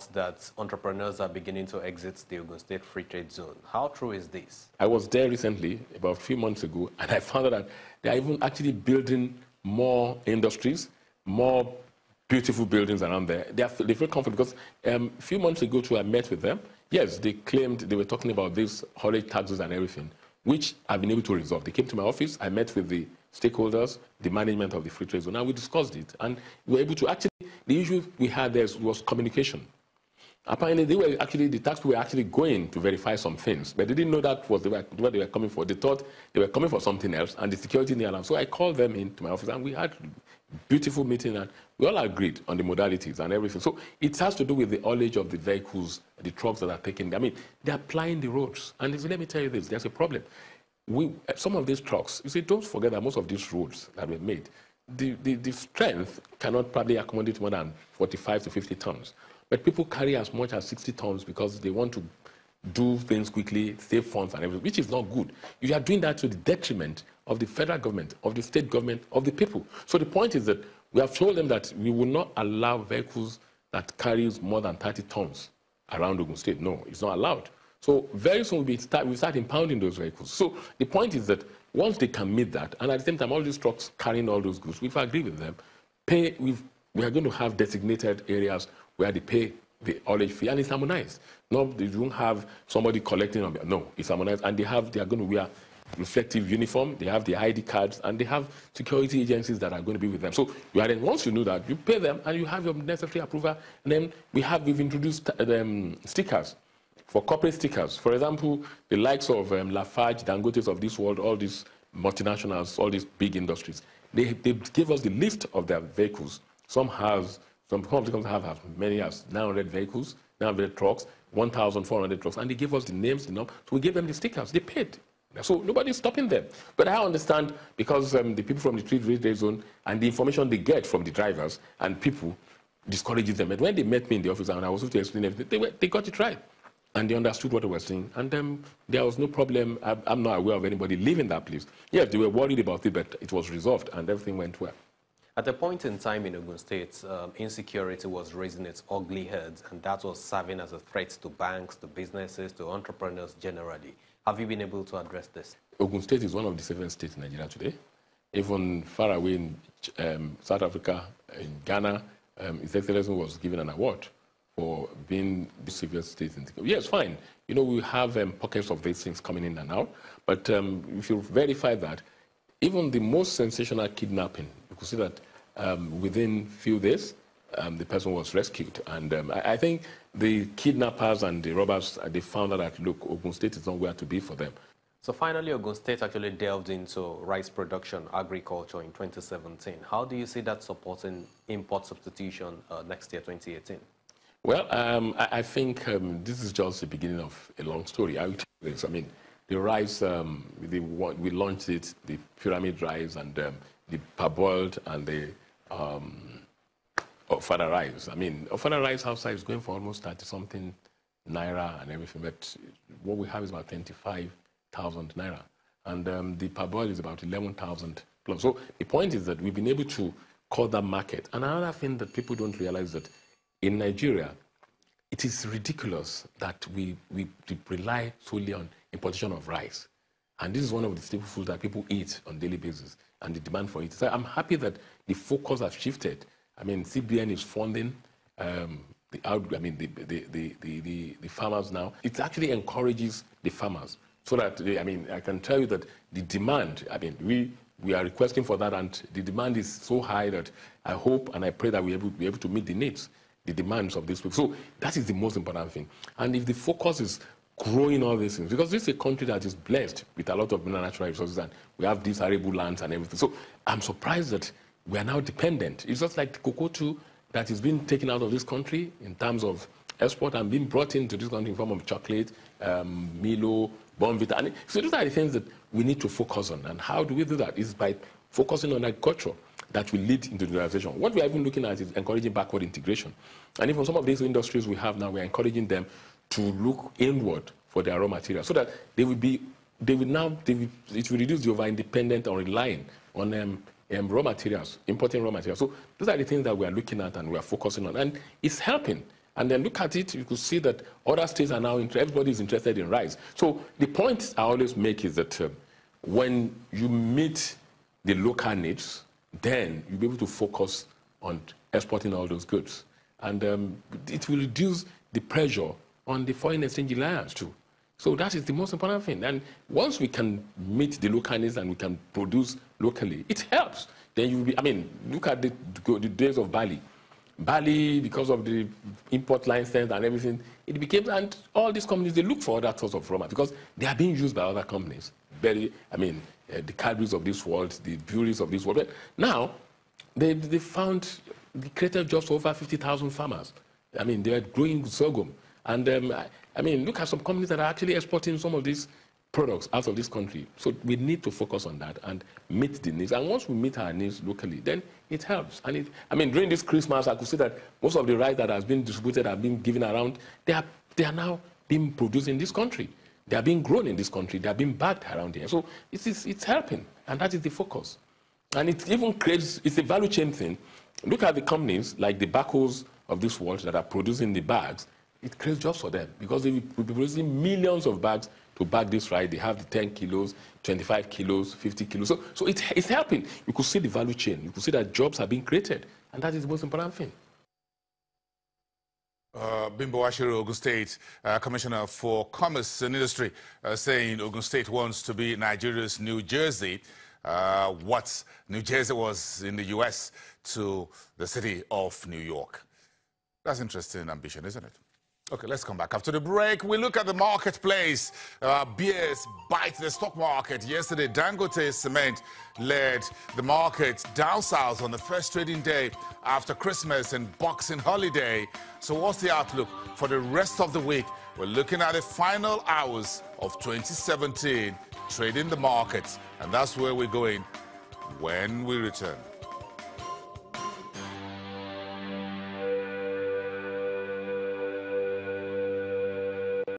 that entrepreneurs are beginning to exit the Ogun State Free Trade Zone. How true is this? I was there recently, about a few months ago, and I found out that they are even actually building more industries, more beautiful buildings around there. They feel comfortable because a few months ago, too, I met with them. Yes, they claimed they were talking about these haulage taxes and everything, which I've been able to resolve. They came to my office, I met with the stakeholders, the management of the free trade zone, and we discussed it. And we were able to actually, the issue we had there was communication. Apparently, the tax people were actually going to verify some things, but they didn't know that was what they were coming for. They thought they were coming for something else, and the security didn't allow. So I called them into my office, and we had a beautiful meeting, and we all agreed on the modalities and everything. So it has to do with the haulage of the vehicles, the trucks that are taking. I mean, they're applying the roads. And let me tell you this, there's a problem. Some of these trucks, you see, don't forget that most of these roads that were made, the strength cannot probably accommodate more than 45 to 50 tons. But people carry as much as 60 tons because they want to do things quickly, save funds and everything, which is not good. You are doing that to the detriment of the federal government, of the state government, of the people. So the point is that we have told them that we will not allow vehicles that carries more than 30 tons around Ogun State. No, it's not allowed. So very soon we'll start impounding those vehicles. So the point is that once they can meet that, and at the same time all these trucks carrying all those goods, we've agreed with them, we are going to have designated areas where they pay the haulage fee, and it's harmonized. No, they don't have somebody collecting on. No, it's harmonized, and they are going to wear reflective uniform. They have the ID cards, and they have security agencies that are going to be with them. So once you know that, you pay them, and you have your necessary approval. And then we've introduced stickers for corporate stickers. For example, the likes of Lafarge, Dangotes of this world, all these multinationals, all these big industries, they give us the list of their vehicles. Some of the companies have as many as 900 vehicles, 900 trucks, 1,400 trucks, and they give us the names, so we give them the stickers. They paid. So nobody's stopping them. But I understand because the people from the free trade zone and the information they get from the drivers and people discourages them. But when they met me in the office and I was able to explain everything, they got it right. And they understood what I was saying. And there was no problem. I'm not aware of anybody leaving that place. Yes, they were worried about it, but it was resolved and everything went well. At a point in time in Ogun State, insecurity was raising its ugly head, and that was serving as a threat to banks, to businesses, to entrepreneurs generally. Have you been able to address this? Ogun State is one of the 7 states in Nigeria today. Even far away in South Africa, in Ghana, His Excellency was given an award for being the safest state. Yes, fine. We have pockets of these things coming in and out, but if you verify that, even the most sensational kidnapping, you could see that within few days, the person was rescued. And I think the kidnappers and the robbers, they found out that, look, Ogun State is nowhere to be for them. So finally, Ogun State actually delved into rice production, agriculture in 2017. How do you see that supporting import substitution next year, 2018? Well, I think this is just the beginning of a long story. I mean, the rice, we launched it, the pyramid rice and the parboiled and the Ofada rice. I mean, Ofada rice outside is going for almost 30-something naira and everything, but what we have is about 25,000 naira. And the parboiled is about 11,000 plus. So the point is that we've been able to cut that market. And another thing that people don't realize that in Nigeria, it is ridiculous that we rely solely on importation of rice. And this is one of the staple foods that people eat on a daily basis, and the demand for it. So I'm happy that the focus has shifted. I mean, CBN is funding the farmers now. It actually encourages the farmers so that, I can tell you that the demand, we are requesting for that, and the demand is so high that I hope and I pray that we'll be able to meet the needs, the demands of these people. So that is the most important thing. And if the focus is growing all these things, because this is a country that is blessed with a lot of natural resources, and we have these arable lands and everything. So I'm surprised that we are now dependent. It's just like the cocoa too that is being taken out of this country in terms of export and being brought into this country in form of chocolate, Milo, Bonvita. So those are the things that we need to focus on. And how do we do that? It's by focusing on agriculture that will lead into industrialization. What we are even looking at is encouraging backward integration. And even some of these industries we have now, we are encouraging them to look inward for their raw material so that it will reduce the over-independent or relying on importing raw materials. So those are the things that we are looking at and we are focusing on. And it's helping. And then look at it, you could see that other states are now, everybody is interested in rice. So the point I always make is that when you meet the local needs, then you'll be able to focus on exporting all those goods. And it will reduce the pressure on the foreign exchange reliance too. So that is the most important thing. And once we can meet the local needs and we can produce locally, it helps. Then you will be, I mean, look at the days of barley. Barley, because of the import license and everything, it became, and all these companies, they look for other sorts of raw material because they are being used by other companies. The Cadbury's of this world, the breweries of this world. But now, they created jobs for over 50,000 farmers. I mean, they are growing sorghum. And look at some companies that are actually exporting some of these products out of this country. So we need to focus on that and meet the needs. And once we meet our needs locally, then it helps. And during this Christmas, I could see that most of the rice that has been distributed, have been given around, they are now being produced in this country. They are being grown in this country. They are being bagged around here. So it's helping, and that is the focus. And it even creates, it's a value chain thing. Look at the companies like the Backos of this world that are producing the bags. It creates jobs for them because they will be producing millions of bags to bag this rice. They have the 10 kilos, 25 kilos, 50 kilos. So it's helping. You could see the value chain. You could see that jobs are being created. And that is the most important thing. Bimbo Ashiru, Ogun State Commissioner for Commerce and Industry, saying Ogun State wants to be Nigeria's New Jersey. What New Jersey was in the U.S. to the city of New York. That's interesting ambition, isn't it? Okay, let's come back after the break. We look at the marketplace. Beers bite the stock market. Yesterday, Dangote Cement led the market down south on the first trading day after Christmas and Boxing holiday. So what's the outlook for the rest of the week? We're looking at the final hours of 2017, trading the markets. And that's where we're going when we return.